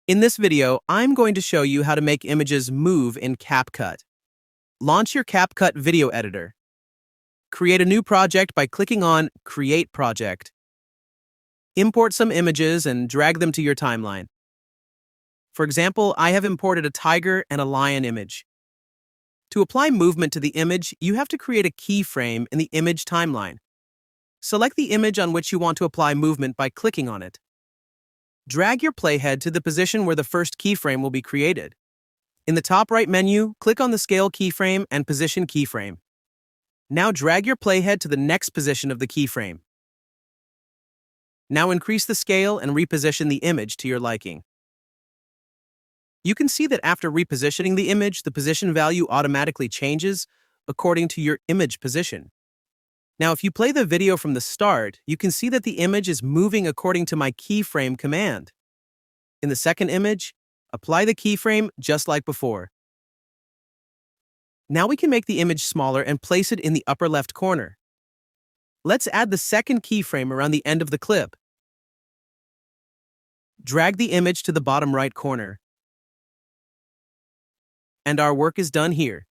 In this video, I'm going to show you how to make images move in CapCut. Launch your CapCut video editor. Create a new project by clicking on Create Project. Import some images and drag them to your timeline. For example, I have imported a tiger and a lion image. To apply movement to the image, you have to create a keyframe in the image timeline. Select the image on which you want to apply movement by clicking on it. Drag your playhead to the position where the first keyframe will be created. In the top right menu, click on the Scale keyframe and Position keyframe. Now drag your playhead to the next position of the keyframe. Now increase the scale and reposition the image to your liking. You can see that after repositioning the image, the position value automatically changes according to your image position. Now, if you play the video from the start, you can see that the image is moving according to my keyframe command. In the second image, apply the keyframe just like before. Now we can make the image smaller and place it in the upper left corner. Let's add the second keyframe around the end of the clip. Drag the image to the bottom right corner. And our work is done here.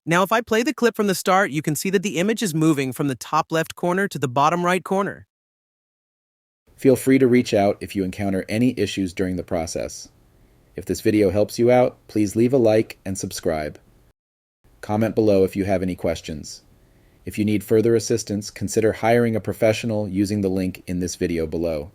Now if I play the clip from the start, you can see that the image is moving from the top left corner to the bottom right corner. Feel free to reach out if you encounter any issues during the process. If this video helps you out, please leave a like and subscribe. Comment below if you have any questions. If you need further assistance, consider hiring a professional using the link in this video below.